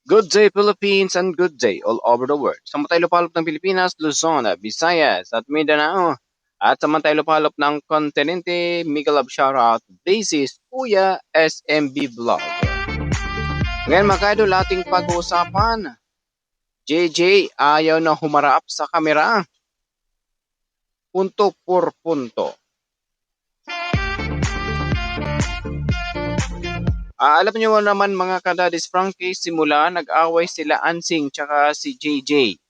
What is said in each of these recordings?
Good day Philippines and good day all over the world. Sa lupalop ng Pilipinas, Luzon, Visayas at Mindanao. At sa lupalop ng kontinente, mega love shoutout. This is Kuya SMB Vlog. Ngayon mga kaidol, ating pag-uusapan. JJ ayaw na humarap sa kamera. Punto por punto. Alam niyo naman mga kadadis Frankie, simula nag-away sila Ansing tsaka si JJ.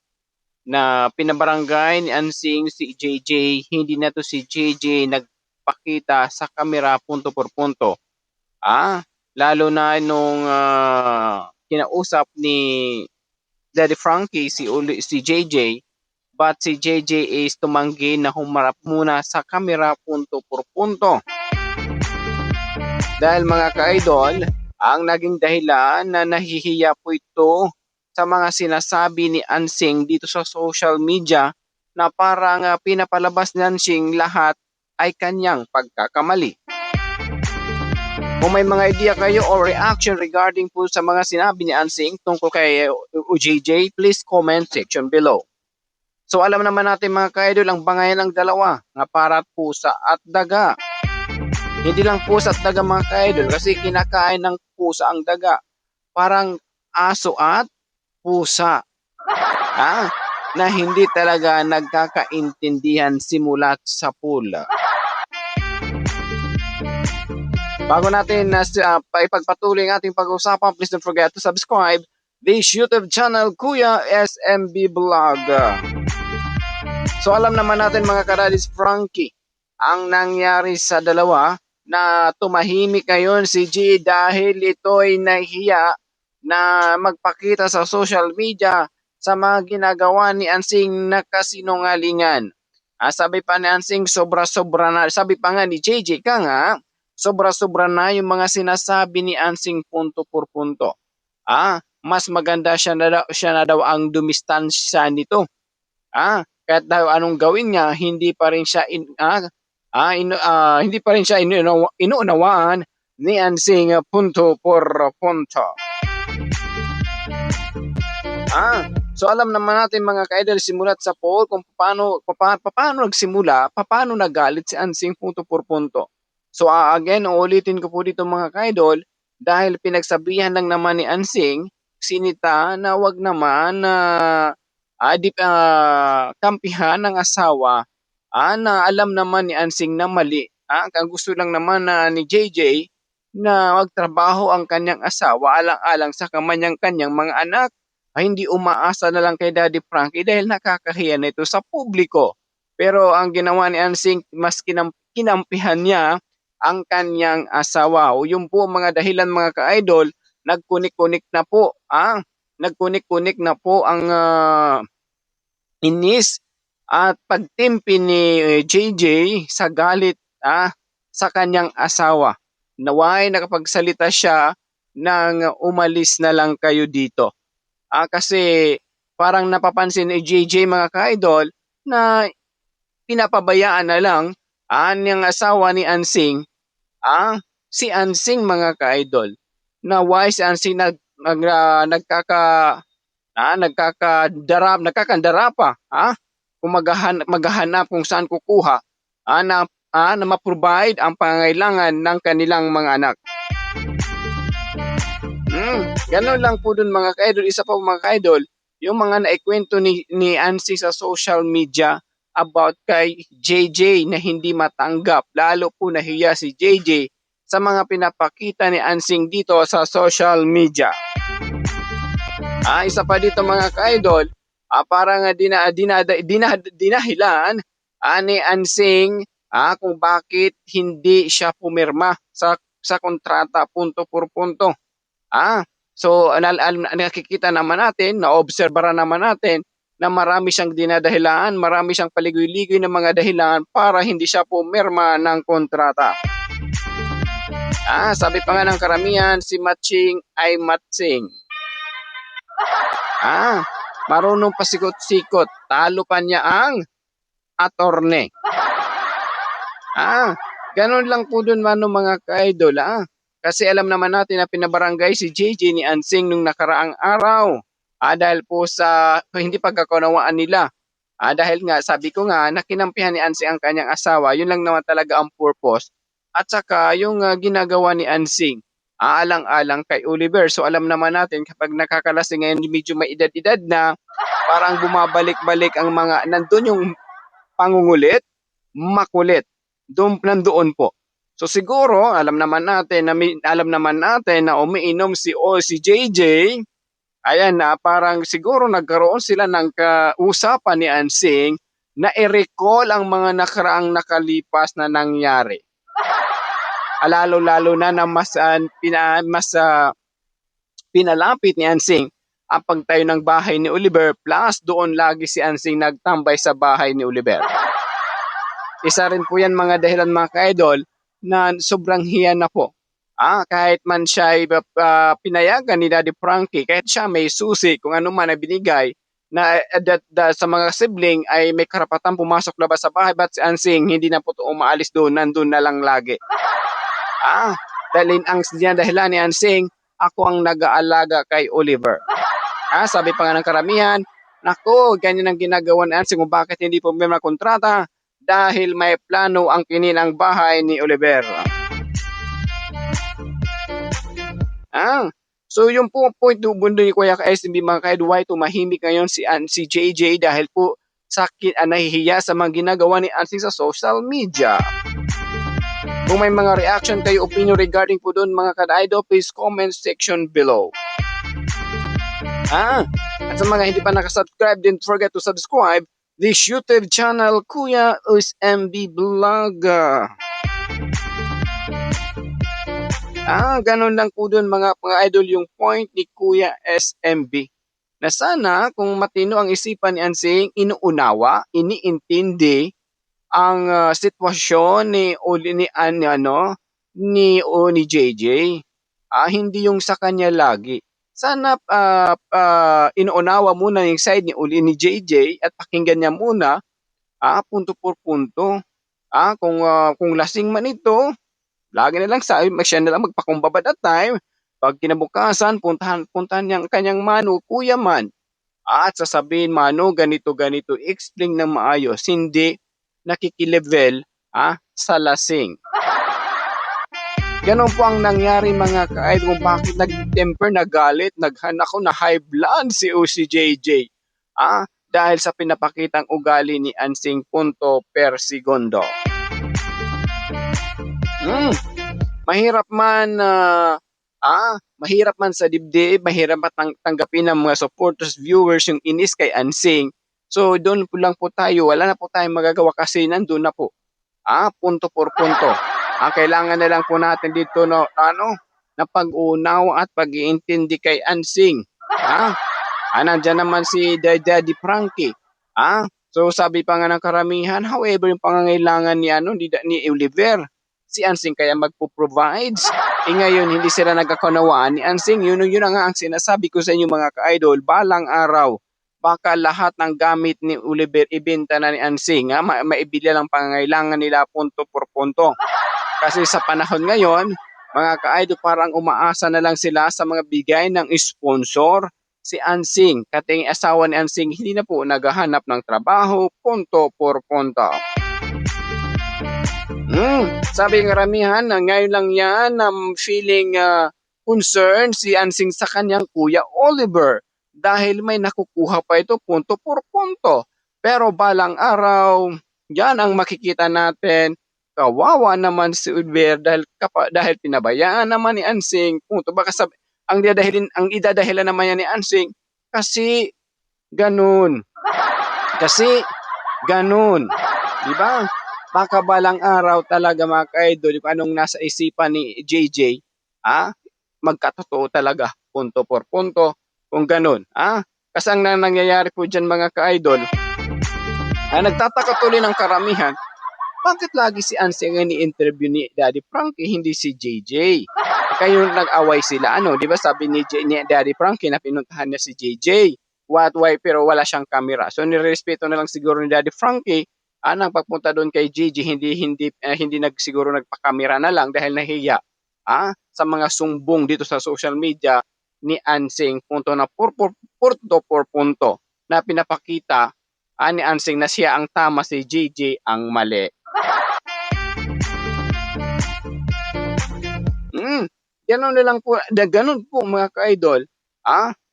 Na pinabarangay ni Ansing si JJ, hindi na to si JJ nagpakita sa kamera punto por punto. Lalo na nung kinausap ni Daddy Frankie si JJ, but si JJ is tumanggi na humarap muna sa kamera punto por punto. Dahil mga ka-idol, ang naging dahilan na nahihiya po ito sa mga sinasabi ni Ansing dito sa social media na parang pinapalabas ni Ansing lahat ay kanyang pagkakamali. Kung may mga idea kayo or reaction regarding po sa mga sinabi ni Ansing tungkol kay UJJ, please comment section below. So alam naman natin mga ka-idol, ang bangayan ng dalawa nga para pusa at daga. Hindi lang pusa at daga mga ka-idol kasi kinakain ng pusa ang daga. Parang aso at pusa. Na hindi talaga nagkakaintindihan simulat sa pool. Bago natin ipagpatuloy ang ating pag-usapan, please don't forget to subscribe this YouTube channel, Kuya SMB Vlog. So alam naman natin mga kadadis Frankie, ang nangyari sa dalawa na tumahimik ngayon si G dahil ito'y nahihiya na magpakita sa social media sa mga ginagawa ni Ansing na kasinungalingan. Sabi pa ni Ansing, sobra-sobra na. Sabi pa nga ni JJ ka nga, sobra-sobra na yung mga sinasabi ni Ansing punto por punto. Mas maganda siya na daw ang dumistansya nito. Kahit daw anong gawin niya, hindi pa rin siya inuunawaan ni Ansing punto por punto. So alam naman natin mga ka-idol, simulat sa poll kung paano nagsimula, paano nagalit si Ansing punto por punto. So again, uulitin ko po dito mga ka-idol, dahil pinagsabihan lang naman ni Ansing, sinita na wag naman kampihan ng asawa na alam naman ni Ansing na mali. Ang gusto lang naman ni JJ na magtrabaho ang kanyang asawa alang-alang sa kanyang mga anak, ay hindi umaasa na lang kay Daddy Frankie dahil nakakahiya na ito sa publiko. Pero ang ginawa ni Ansing, mas kinampihan niya ang kanyang asawa. O yun po mga dahilan mga ka-idol, nagkunik-kunik na po. Nagkunik-kunik na po ang inis at pagtimpi ni JJ sa galit sa kanyang asawa. Naway nakapagsalita siya ng umalis na lang kayo dito. Kasi parang napapansin ni JJ mga ka-idol na pinapabayaan na lang niyang asawa ni Ansing, si Ansing mga ka-idol. Na why si Ansing nagkakandara pa, kung maghahanap kung saan kukuha na ma-provide ang pangangailangan ng kanilang mga anak. Ganun lang po dun mga ka-idol. Isa pa mga ka-idol, yung mga naikwento ni Ansing sa social media about kay JJ na hindi matanggap. Lalo po nahiya si JJ sa mga pinapakita ni Ansing dito sa social media. Isa pa dito mga ka-idol, parang dinahilan ni Ansing kung bakit hindi siya pumirma sa kontrata punto por punto. So nakikita naman natin, naobserbara naman natin na marami siyang dinadahilan, marami siyang paligoy-ligoy ng mga dahilan para hindi siya pumirma ng kontrata. Sabi pa nga ng karamihan, si Matching ay Matsing. Marunong pasikot-sikot, talo pa niya ang attorney. Ganun lang po dun mga ka-idol. Kasi alam naman natin na pinabarangay si JJ ni Ansing nung nakaraang araw. Dahil po sa hindi pagkakunawaan nila. Dahil nga sabi ko nga na kinampihan ni Ansing ang kanyang asawa, yun lang naman talaga ang purpose. At saka yung ginagawa ni Ansing, aalang-alang kay Oliver. So alam naman natin kapag nakakalasing ngayon medyo may edad-edad na, parang bumabalik-balik ang mga, nandun yung pangungulit, makulit. Nandoon po. So siguro alam naman natin na umiinom si JJ. Ayan na parang siguro nagkaroon sila ng kausapan ni Ansing na i-recall ang mga nakaraang nakalipas na nangyari. Lalo-lalo na mas pinalapit ni Ansing ang pagtayo ng bahay ni Oliver, plus doon lagi si Ansing nagtambay sa bahay ni Oliver. Isa rin po yan mga dahilan mga ka-idol na sobrang hiya na po. Kahit man siya pinayagan ni Daddy Frankie, kahit siya may susi kung ano man na binigay na sa mga sibling ay may karapatan pumasok labas sa bahay, but si Ansing hindi na po umaalis doon, nandun na lang lagi. Dahil ang dahilan ni Ansing, ako ang nag-aalaga kay Oliver. Sabi pa nga ng karamihan, naku, ganyan ang ginagawa ni Ansing kung bakit hindi po may kontrata, dahil may plano ang kinilang bahay ni Oliver. So yung po point bundo ni Kuya SMB mga ka-idol, why tumahimik ngayon si JJ dahil po nahihiya sa mga ginagawa ni Ansing sa social media. Kung may mga reaction kayo, opinion regarding po doon mga ka-idol, please comment section below. At sa mga hindi pa nakasubscribe, don't forget to subscribe this YouTube channel, Kuya SMB Vlog. Ganun lang po doon mga idol yung point ni Kuya SMB. Na sana kung matino ang isipan ni Ansing, inuunawa, iniintindi ang sitwasyon ni JJ. Hindi yung sa kanya lagi. Sana inuunawa muna yung side ni JJ at pakinggan niya muna punto por punto. Kung lasing man ito, lagi na lang siya na lang magpakumbaba that time. Pag kinabukasan, puntahan niya ang kanyang mano, kuya man. At sasabihin, mano, ganito, explain ng maayos. Hindi nakikilevel sa lasing. Ganon po ang nangyari mga ka-idol kung bakit nag-temper, nagalit, na high blood si JJ. Dahil sa pinapakitang ugali ni Ansing punto per segundo. Mahirap man sa dibdib, mahirap tanggapin ng mga supporters, viewers yung inis kay Ansing. So doon po lang po tayo, wala na po tayong magagawa kasi nandun na po. Punto por punto. Kailangan na lang po natin dito na pag-unawa at pag-iintindi kay Ansing. Nandiyan naman si Daddy Frankie. So sabi pa nga ng karamihan, however yung pangangailangan ni Oliver, si Ansing kaya magpo-provides. Ngayon hindi sila nagkakunawaan ni Ansing. Yun nga ang sinasabi ko sa inyo mga ka-idol, balang araw baka lahat ng gamit ni Oliver ibenta na ni Ansing, maibili lang pangangailangan nila punto por punto. Kasi sa panahon ngayon, mga ka-idol, parang umaasa na lang sila sa mga bigay ng sponsor. Si Ansing, kating asawa ni Ansing, hindi na po naghahanap ng trabaho, punto por punto. Sabi ng karamihan, ngayon lang yan feeling concerned si Ansing sa kanyang kuya Oliver dahil may nakukuha pa ito punto por punto. Pero balang araw, yan ang makikita natin. Kawawa naman si Oliver dahil pinabayaan naman ni Ansing. Punto. Baka ang idadahilan naman yan ni Ansing kasi ganun. Diba? Baka balang araw talaga mga ka-idol, kung anong nasa isipan ni JJ, magkatotoo talaga, punto por punto, kung ganun. Kasi ang nangyayari po dyan mga ka-idol, nagtataka tuloy ng karamihan, bakit lagi si Ansing ni-interview ni Daddy Frankie, hindi si JJ? Kayo nag-away sila, di ba sabi ni Daddy Frankie na pinuntahan niya si JJ, why, pero wala siyang camera. So nirespeto na lang siguro ni Daddy Frankie, nang pagpunta doon kay JJ, hindi siguro nagpa-camera na lang dahil nahiya. sa mga sumbong dito sa social media ni Ansing punto na punto por punto na pinapakita ni Ansing na siya ang tama, si JJ ang mali. Ganun na lang po, ganun po mga ka-idol,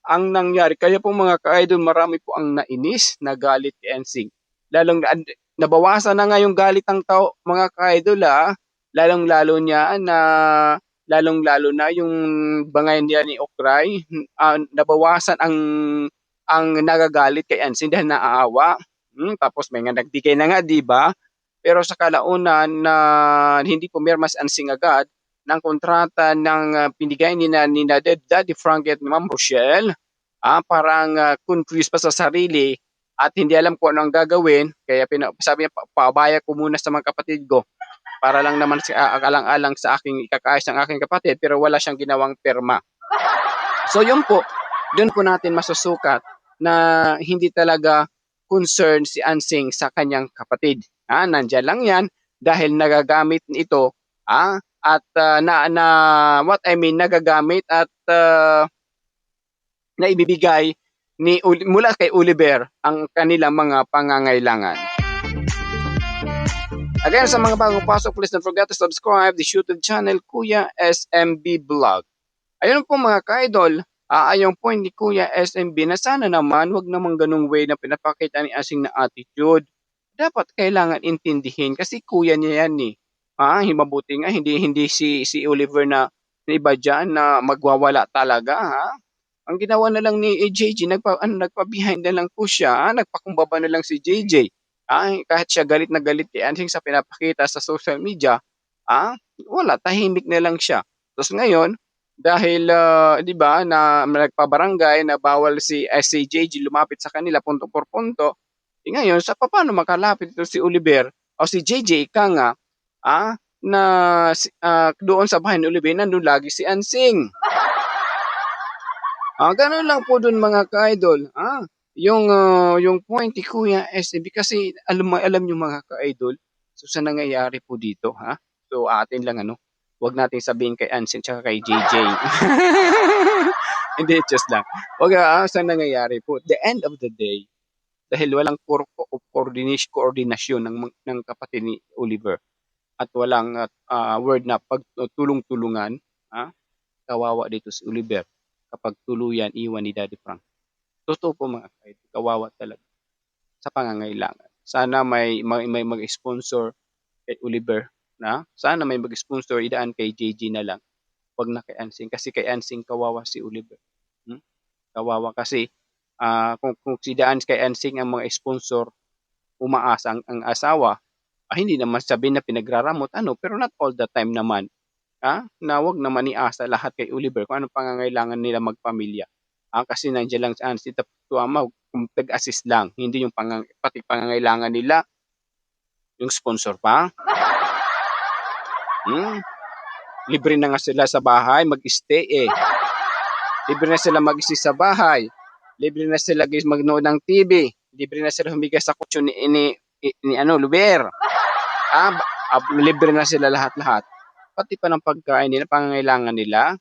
ang nangyari. Kaya po mga ka-idol, marami po ang nainis, nagalit kay Ensing. Lalong nabawasan na nga yung galit ng tao mga ka-idol, lalong-lalo niya na lalong-lalo na yung bangayan niya ni Okray, nabawasan ang nagagalit kay Ensing dahil naaawa. Tapos may nga nagdigay na nga, di ba? Pero sa kalaunan na hindi pumirma si Ensing agad ng kontrata ng pinigay ni na Daddy Frankie at Ma'am Rochelle, parang confused pa sa sarili at hindi alam kung ano ang gagawin. Kaya sabi niya, paabaya ko muna sa mga kapatid ko para lang naman alang-alang sa aking ikakaayos ng aking kapatid, pero wala siyang ginawang perma. So yun po, doon po natin masusukat na hindi talaga concern si Ansing sa kanyang kapatid. Nandiyan lang yan dahil nagagamit ito at nagagamit at naibibigay mula kay Oliver ang kanilang mga pangangailangan. Again, sa mga bagong pasok, please don't forget to subscribe this YouTube channel, Kuya SMB Vlog. Ayun po mga ka-idol, yung point ni Kuya SMB na sana naman wag namang ganung way na pinapakita ni Ansing na attitude. Dapat kailangan intindihin kasi kuya niya yan eh. Mabuti nga hindi si Oliver na iba dyan na magwawala talaga. Ang ginawa na lang ni JJ, nagpa-behind na lang po siya, nagpakumbaba na lang si JJ. Kahit siya galit na galit kay Ansing sa pinapakita sa social media, wala, tahimik na lang siya. Tapos ngayon, dahil 'di ba na nagpabarangay na bawal si JJ lumapit sa kanila punto por punto, ngayon sa paano makalapit ito si Oliver o si JJ nga na doon sa bahay ni Oliver nandun lagi si Ansing. Ganun lang po dun mga ka-idol. Yung point ni Kuya SMB kasi alam niyo mga ka-idol, so sa nangyayari po dito, so atin lang wag natin sabihin kay Ansing tsaka kay JJ. Hindi, just lang. Wag sa nangyayari po, the end of the day, dahil walang koordinasyon ng kapatid ni Oliver at walang word na pagtulong-tulungan, kawawa dito si Oliver kapag tuluyan iwan ni Daddy Frank. Totoo po mga ka-idol, kawawa talaga sa pangangailangan. Sana may mag-sponsor kay Oliver, sana may mag-sponsor, idaan kay JJ na lang, wag na kay Ansing, kasi kay Ansing kawawa si Oliver. Kawawa kasi kung si Daan kay Ansing ang mga sponsor, umaasa ang asawa, hindi naman sabihin na pinagraramot pero not all the time naman, na wag naman iasa lahat kay Oliver kung anong pangangailangan nila magpamilya. Kasi nandiyan lang si Ansing to tag-assist lang, hindi yung pati pangangailangan nila yung sponsor pa. Libre na nga sila sa bahay mag-stay libre na sila mag-stay sa bahay, libre na sila magnood ng TV, libre na sila humiga sa kutsyon ni Luber. Libre na sila lahat-lahat. Pati pa ng pagkain nila, pangangailangan nila,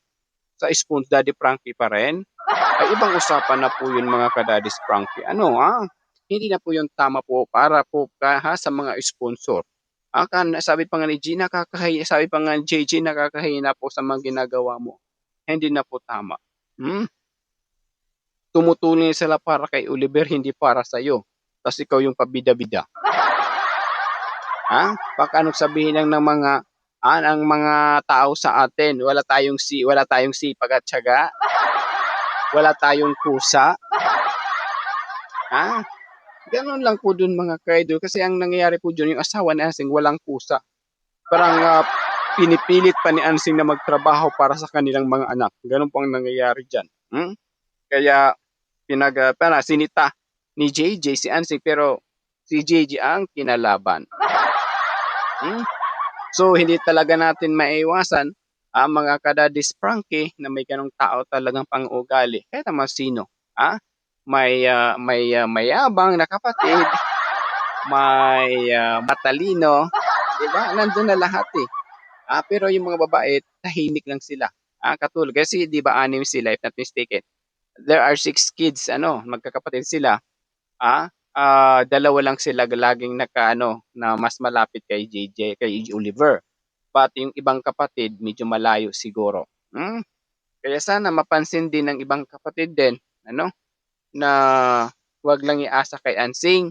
sa spoon Daddy Frankie pa rin. Ay ibang usapan na po yun mga ka-Daddy's Frankie. Hindi na po yung tama po para po sa mga sponsor. Sabi pa nga ni Gina, sabi pa nga ni JJ, nakakahiya na po sa mga ginagawa mo. Hindi na po tama. Tumutulong sila para kay Oliver, hindi para sa iyo. Tapos ikaw yung pabida-bida. Baka anong sabihin lang ng mga tao sa atin, wala tayong sipag at tiyaga, wala tayong kusa. Ganon lang po dun mga ka-idol, kasi ang nangyayari po dun, yung asawa ni Ansing walang kusa. Parang pinipilit pa ni Ansing na magtrabaho para sa kanilang mga anak. Ganon po ang nangyayari dyan. Kaya sinita ni JJ si Ansing, pero si JJ ang kinalaban. So hindi talaga natin maiwasan mga ka-Daddy's Frankie na may ganong tao talagang pang-ugali. Kahit naman sino. May mayabang na kapatid, may matalino, 'di ba? Nandun na lahat Pero yung mga babae, tahimik lang sila. Katulad, kasi di ba anim sila, if not mistaken. There are 6 kids, magkakapatid sila. Dalawa lang sila laging na mas malapit kay JJ, kay Oliver. But yung ibang kapatid, medyo malayo siguro. Kaya sana mapansin din ng ibang kapatid din, na wag lang iasa kay Ansing.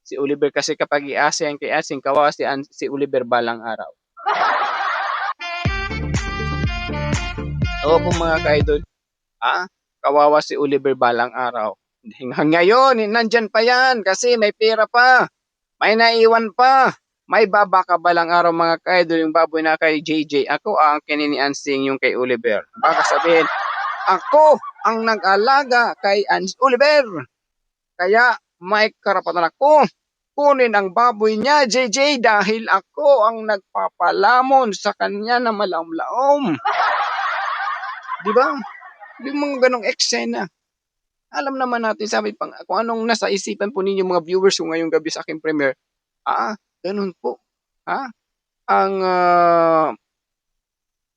Si Oliver kasi kapag iasa yan kay Ansing, kawawa si Oliver balang araw. Oo po mga ka-idol. Kawawa si Oliver balang araw. Hanggang ngayon, nandyan pa yan kasi may pera pa. May naiwan pa. May baba ka balang araw mga ka-idol, yung baboy na kay JJ. Ako ang kininiansing yung kay Oliver. Baka sabihin, ako ang nag-alaga kay Oliver. Kaya may karapatan ako kunin ang baboy niya, JJ, dahil ako ang nagpapalamon sa kanya na malaom-laom. Di ba? Yung mga ganong eksena. Alam naman natin, sabi pang kung anong nasa isipan po ninyo mga viewers ko ngayong gabi sa aking premiere. Ganun po. Ang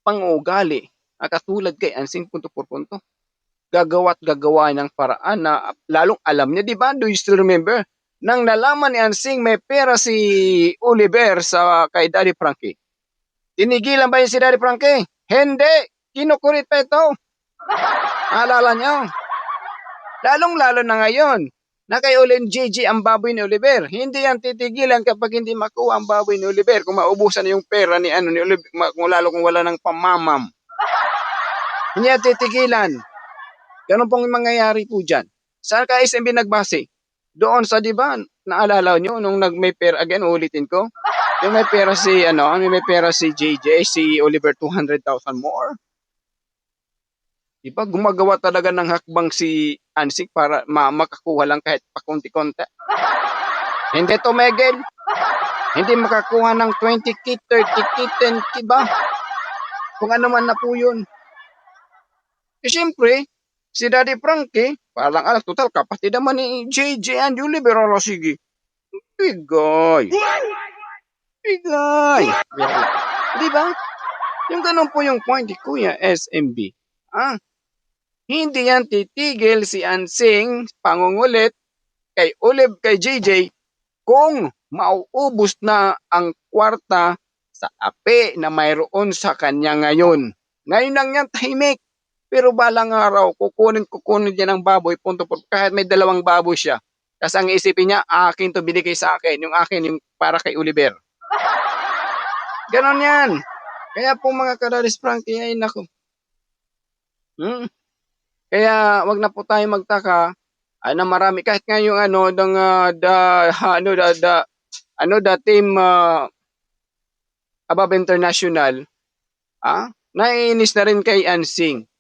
pang-uugali, katulad kay Ansing punto por punto. Gagawa't gagawa ng paraan na lalong alam niya, di ba? Do you still remember? Nang nalaman ni Ansing may pera si Oliver sa kay Daddy Frankie. Tinigilan ba yun si Daddy Frankie? Hindi! Kinukurit pa ito. Alala niyo? Lalong-lalo na ngayon na kay JJ ang baboy ni Oliver. Hindi yan titigilan kapag hindi makuha ang baboy ni Oliver. Kung maubusan na yung pera ni Oliver, lalo kung wala ng pamamam. Hindi yan titigilan. Ganun pong mangyayari po dyan. Saan ka SMB nagbase? Doon sa, di ba, naalala nyo nung may pera, again, ulitin ko, yung may pera si JJ, si Oliver 200,000 more. Di ba, gumagawa talaga ng hakbang si Ansik para makakuha lang kahit pakunti-kunti. Hindi to, Miguel. Hindi makakuha ng 20k, 30k, 10k ba? Kung ano man na po yun. Siyempre, si Daddy Frankie, parang total kapatid naman ni JJ and Oliver. Sige. Bigay. Di ba? Yung ganun po yung point ni Kuya SMB. Hindi yan titigil si Ansing pangungulit kay JJ kung mauubos na ang kwarta sa ape na mayroon sa kanya ngayon. Ngayon lang yan tahimik. Pero balang araw, kukunin niya ng baboy, kahit may 2 baboy siya. Kasi ang isipin niya, akin to, binigay sa akin. Yung akin, yung para kay Oliver. Ganon yan. Kaya po mga Kadaris Frankie, ay nako. Kaya wag na po tayo magtaka na marami, kahit nga yung the team above international, naiinis na rin kay Ansing.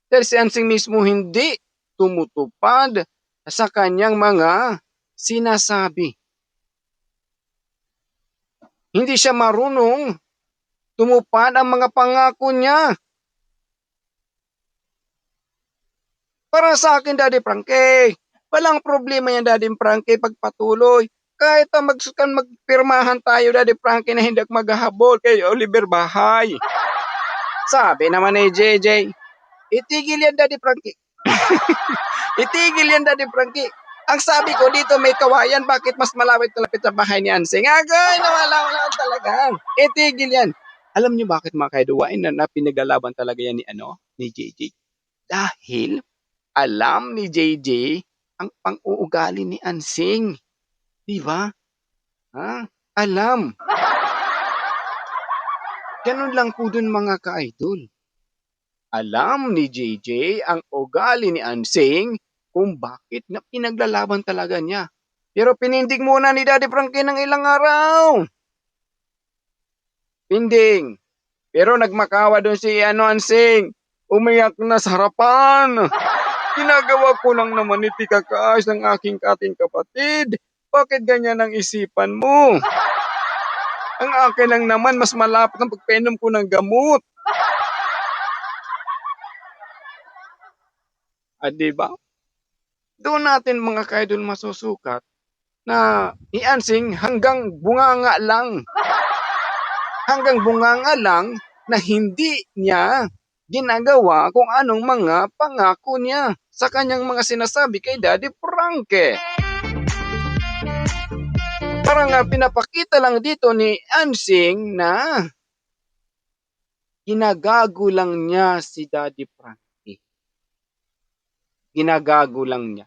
Dahil si Ansing mismo hindi tumutupad sa kanyang mga sinasabi. Hindi siya marunong tumupad ang mga pangako niya. Para sa akin, Daddy Frankie, walang problema yan, Daddy Frankie, pagpatuloy. Kahit magpirmahan tayo, Daddy Frankie, na hindi maghahabol kay Oliver Bahay. Sabi naman ni JJ, itigil yan, Daddy Frankie. Itigil yan, Daddy Frankie. Ang sabi ko dito may kawayan, bakit mas malapit sa bahay ni Ansing? Agay, nawala talaga. Itigil yan. Alam niyo bakit mga kaiduwain na pinagalaban talaga yan ni JJ? Dahil alam ni JJ ang pang-uugali ni Ansing. Di ba? Alam. Ganun lang po dun mga ka-idol. Alam ni JJ ang ugali ni Ansing kung bakit na pinaglalaban talaga niya. Pero pinindig muna ni Daddy Frankie ng ilang araw. Pinding. Pero nagmakawa doon si Ansing. Umiyak na sa harapan. Ginagawa ko lang naman itikakaayos ng aking kapatid. Bakit ganyan ang isipan mo? Ang akin lang naman, mas malapit ang pagpainom ko ng gamot. Diba? Doon natin mga kaidol masusukat na i-Ansing hanggang bunganga lang. hanggang bunganga lang na hindi niya ginagawa kung anong mga pangako niya sa kanyang mga sinasabi kay Daddy Frankie. Parang pinapakita lang dito ni Ansing na ginagago lang niya si Daddy Frankie. Ginagago lang niya.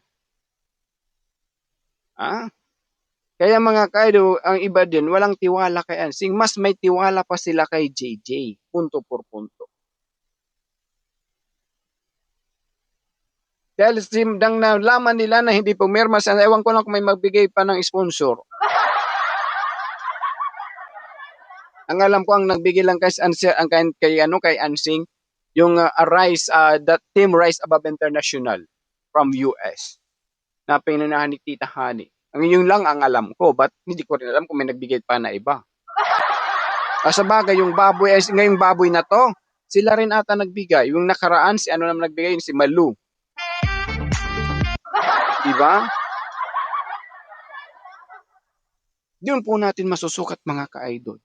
Kaya mga kaido, ang iba din, walang tiwala kay Ansing. Mas may tiwala pa sila kay JJ. Punto por punto. Dahil dang nalaman nila na hindi pumirma sa, ewan ko lang kung may magbigay pa ng sponsor. Ang alam ko, ang nagbigay lang kay Ansing, yung Rise, that Team Rise Above International from US na pinunahan ni Tita Honey. Ang yun lang ang alam ko, but hindi ko rin alam kung may nagbigay pa na iba. Sa bagay, yung baboy, ngayong baboy na to, sila rin ata nagbigay. Yung nakaraan, si ano naman nagbigay, si Malu. Diba? Doon po natin masusukat mga ka-idol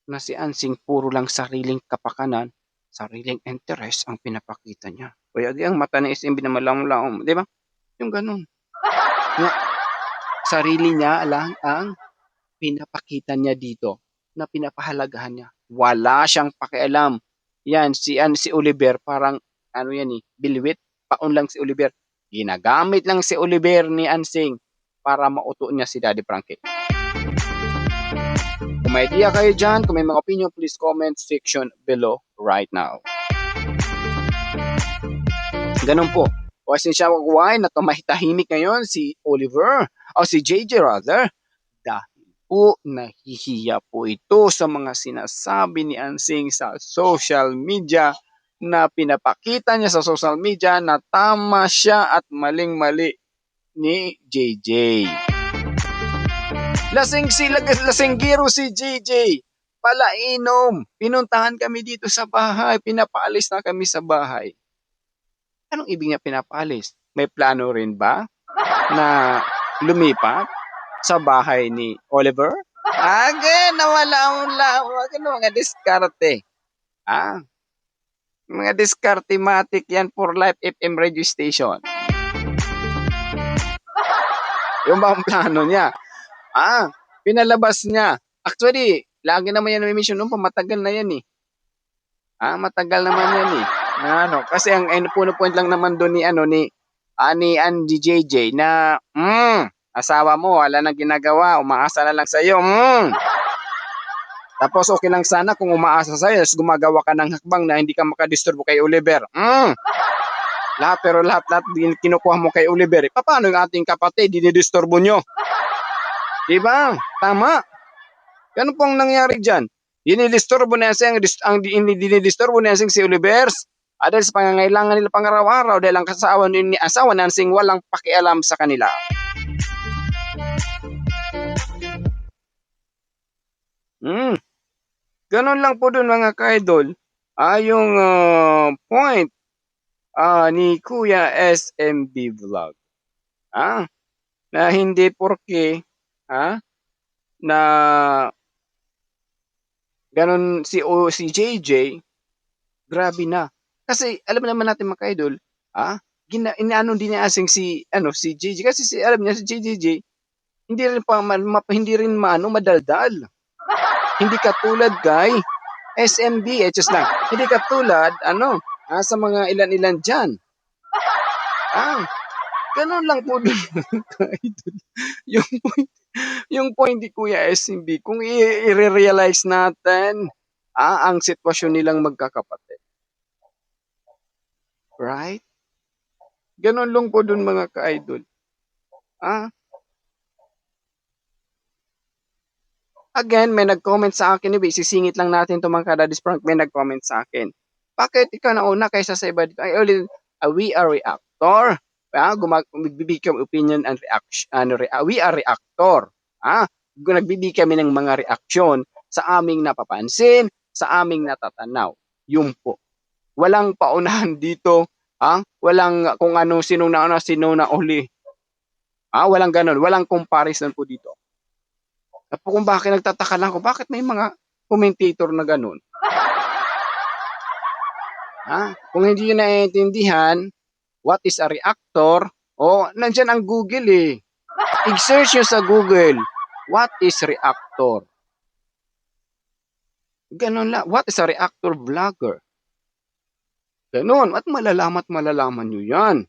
na si Ansing puro lang sariling kapakanan, sariling interest ang pinapakita niya. Kaya ang mata na SMB na malang-lang, di ba? Yung ganun. Na, sarili niya lang ang pinapakita niya dito na pinapahalagahan niya. Wala siyang pakialam. Yan, si Oliver, parang, bilwit, paon lang si Oliver. Ginagamit lang si Oliver ni Ansing para mauto niya si Daddy Frankie. Kung may idea kayo dyan, kung may mga opinion, please comment section below right now. Ganun po. O siya why na tumahitahimik ngayon si Oliver o si JJ rather dahil po nahihiya po ito sa mga sinasabi ni Ansing sa social media na pinapakita niya sa social media na tama siya at maling-mali ni JJ. Lasinggiro si JJ. Palainom. Pinuntahan kami dito sa bahay. Pinapaalis na kami sa bahay. Anong ibig niya pinapaalis? May plano rin ba na lumipat sa bahay ni Oliver? Nawala ang lawag. Mga diskarte. Mga diskarte-matic yan for Life FM radio station. Yung ba ang plano niya? Pinalabas niya. Actually, lagi naman yan na-mention noon pa, matagal na yan eh. Matagal naman yan eh. Kasi ang puno-point lang naman doon ni Andy JJ na asawa mo, wala nang ginagawa, umaasa na lang sa iyo. Tapos okay lang sana kung umaasa sa iyo, gumagawa ka ng hakbang na hindi ka makadisturbo kay Oliver. Lahat kinukuha mo kay Oliver. Paano yung ating kapatid, dinidisturbo nyo? Diba? Tama. Ganun pong nangyari dyan. Dinidisturbo na dinidisturbo na si Oliver. Dahil sa pangangailangan nila pang-araw-araw dahil ang asawa ni Ansing walang pakialam sa kanila. Ganun lang po dun mga ka-idol. Yung point ni Kuya SMB Vlog. Na hindi porke na ganun si JJ, grabe na. Kasi alam naman natin mga ka-idol, inaano din niya asing si JJ kasi alam niya si JJ hindi rin madaldal. Hindi katulad kay SMB, just lang. Hindi katulad sa mga ilan-ilan diyan. Ganun lang po dun ka-idol. Yung point ni Kuya SMB, kung i-realize natin ang sitwasyon nilang magkakapatid. Right? Ganun lang po dun mga ka-idol. Again, may nag-comment sa akin, sisingit lang natin itong mga kadadis prank, may nag-comment sa akin. Bakit ikaw na una kaysa sa iba dito? We are reactor. Nagbibigay kami opinion and reaction. We are reactor. Nagbibigay kami ng mga reaksyon sa aming napapansin, sa aming natatanaw. Yun po. Walang paunahan dito. Walang kung ano, sino na uli. Walang ganun. Walang comparison po dito. Kung bakit nagtataka lang ako, bakit may mga commentator na ganun. Kung hindi nyo naiintindihan, what is a reactor? Nandyan ang Google eh. I-search nyo sa Google, what is reactor? Ganun lang. What is a reactor vlogger? Ganun. At malalaman nyo yan.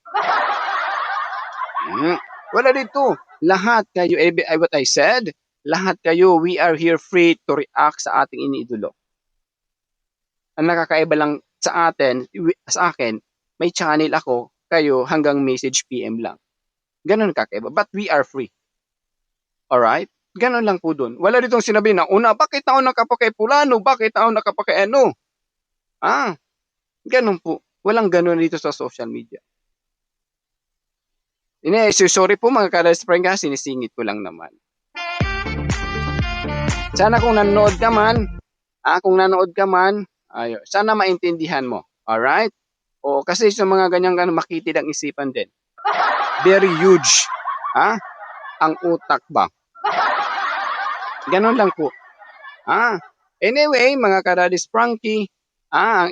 Wala dito. Lahat kayo, what I said, lahat kayo, we are here free to react sa ating iniidolo. Ang nakakaiba lang sa akin, may channel ako, kayo hanggang message PM lang. Ganun kakaiba. But we are free. Alright? Ganun lang po dun. Wala ditong sinabi na, bakit ako nakapakay pulano? Bakit ako nakapakay ano? Ganun po. Walang ganun dito sa social media. Sorry po mga ka-Spring ha, sinisingit ko lang naman. Sana kung nanonood ka man, sana maintindihan mo. Alright? Kasi sa mga ganyan makitid ang isipan din. Very huge. Ang utak ba? Ganon lang po. Anyway, mga ka-Daddy's Frankie,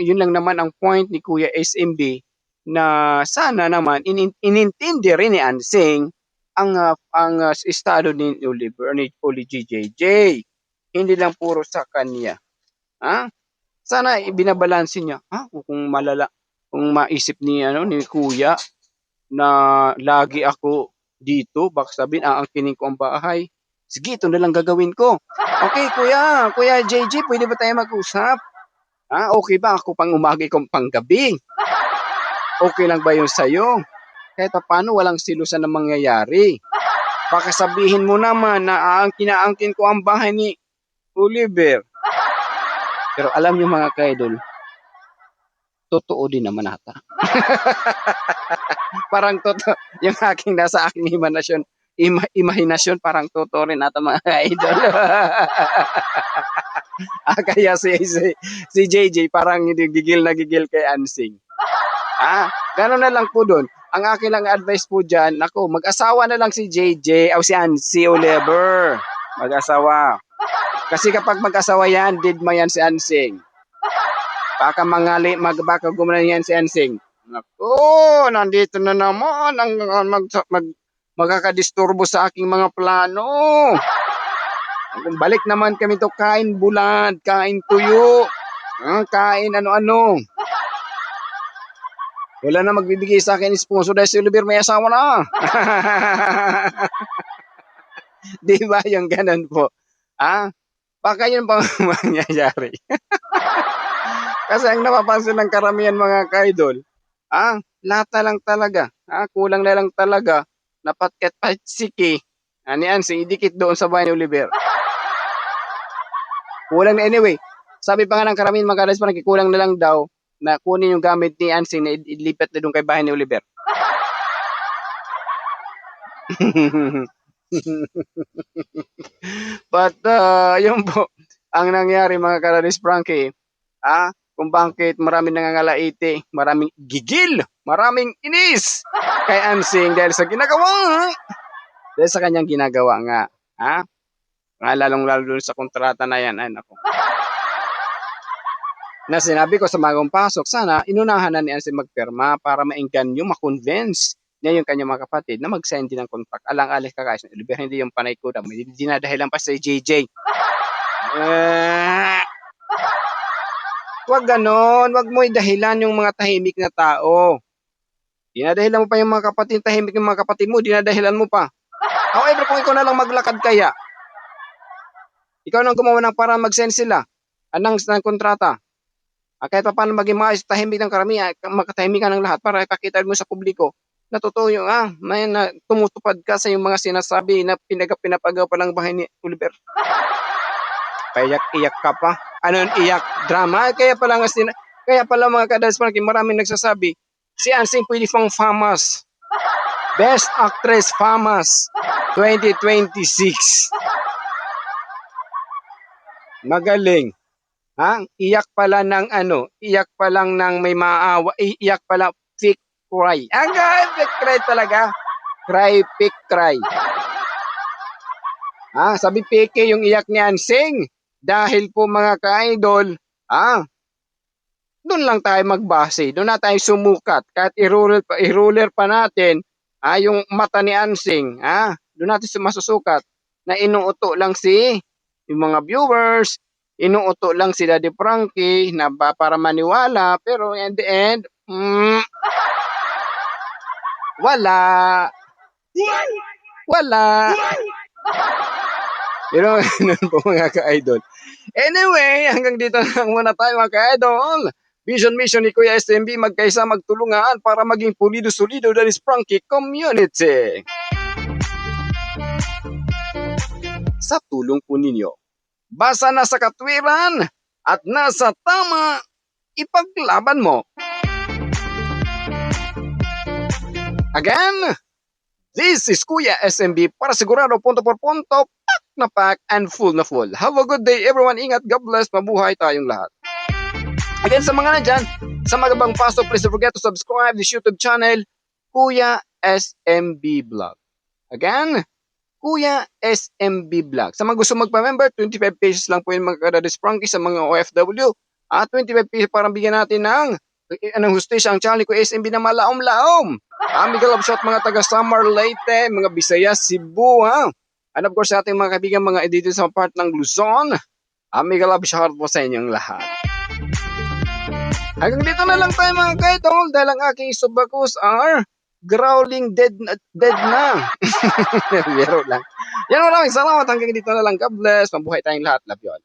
yun lang naman ang point ni Kuya SMB na sana naman inintindi rin ni Ansing ang estado ni Oliver ni GJJ. Hindi lang puro sa kanya. Sana ibinabalansin niya. Kung maisip ni Kuya na lagi ako dito, baka sabihin aangkinin ko ang bahay. Sige, ito na lang gagawin ko. Okay, Kuya JJ, pwede ba tayo mag-usap? Okay ba ako pang umaga kung pang gabi? Okay lang ba yun sa'yo? Kahit paano walang silusan na mangyayari. Baka sabihin mo naman na kinaangkin ko ang bahay ni Oliver. Pero alam niyo mga kaidol, totoo din naman ata. Parang totoo. Yung nasa aking imahinasyon, parang totoo rin ata mga kaidol. Kaya si JJ parang gigil na gigil kay Ansing. Gano'n na lang po doon. Ang akin lang advice po dyan, mag-asawa na lang si JJ o si Oliver. Mag-asawa. Kasi kapag mag-asawa yan, didma yan si Ansing. Baka baka gumanan yan si Ansing. Nandito na naman ang magkakadisturbo sa aking mga plano. Balik naman kami to kain bulad, kain tuyo, kain ano-ano. Wala na magbibigay sa akin sponsor dahil si Oliver may asawa na. Di ba yung ganun po? Baka yun pang mangyayari. Kasi ang napapansin ng karamihan mga kaidol, lahat na lang talaga, kulang na lang talaga, napatket-patsiki, ni Ansing, idikit doon sa bahay ni Oliver. Kulang na anyway. Sabi pa nga ng karamihan mga kaidol, parang kulang na lang daw, na kunin yung gamit ni Ansing na ilipat na doon kay bahay ni Oliver. But yun po ang nangyari mga ka-Daddy's Frankie. Kung bakit maraming nangangalaiti, maraming gigil, maraming inis kay Ansing dahil sa kanyang ginagawa nga. Lalong-lalo sa kontrata na yan. Na sinabi ko sa bagong pasok, sana inunahan na ni Ansing magpirma para maengganyo, makonvince niya yung kanyang mga kapatid na mag-sign din ng contract. Alang-alis ka guys, hindi yung panay ko, dinadahilan pa sa JJ. Wag ganon, wag mo idahilan yung mga tahimik na tao. Dinadahilan mo pa yung mga kapatid, tahimik yung mga kapatid mo, dinadahilan mo pa. However, kung ikaw na lang maglakad kaya, ikaw nang gumawa ng para mag-send sila ng kontrata. Kahit pa paano maging maayos, tahimik ng karamihan, makatahimikan ng lahat para ipakita mo sa publiko na totoo yung, na tumutupad ka sa yung mga sinasabi na pinapagawa pa ng bahay ni Oliver. Iyak ka pa. Ano iyak? Drama? Kaya pala mga ka-Daddy's Frankie, maraming nagsasabi, si Ansing pwede pang FAMAS. Best Actress FAMAS 2026. Magaling. Iyak pala ng iyak pa lang ng may maawa, iyak pala fake cry. Fake cry talaga. Fake cry. Sabi peke yung iyak ni Ansing. Dahil po mga ka-idol, doon lang tayo magbase, doon na tayo sumukat, kahit i-ruler pa natin, yung mata ni Ansing, doon natin masusukat, na inuuto lang yung mga viewers, inuuto lang si Daddy Frankie, na para maniwala, pero in the end, wala, wala. Pero ganun po mga ka-idol. Anyway, hanggang dito lang muna tayo mga ka-idol. Vision mission ni Kuya SMB, magkaisa magtulungan para maging pulido-solido Daddy Frankie community. Sa tulong po ninyo, basta nasa katwiran at nasa tama, ipaglaban mo. Again, this is Kuya SMB para sigurado punto por punto, pack na pack and full na full. Have a good day everyone. Ingat, God bless, mabuhay tayong lahat. Again, sa mga nandyan, sa Magabang Paso, please don't forget to subscribe this YouTube channel, Kuya SMB Vlog. Again, Kuya SMB Vlog. Sa mga gusto magpa-member, 25 pesos lang po yung mga Daddy Frankie sa mga OFW. At 25 pesos para bigyan natin ng hustisya ang channel ko SMB na malaom-laom. Mega love shot mga taga Samar, Leyte, mga Visayas, Cebu, And of course, sa ating mga kaibigan, mga dito sa part ng Luzon, mega love shot po sa inyong lahat. Hanggang dito na lang tayo mga kaidol dahil ang aking subakus growling dead na. Biro lang. Yan, maraming salamat. Hanggang dito na lang. God bless. Mabuhay tayong lahat. Love you all.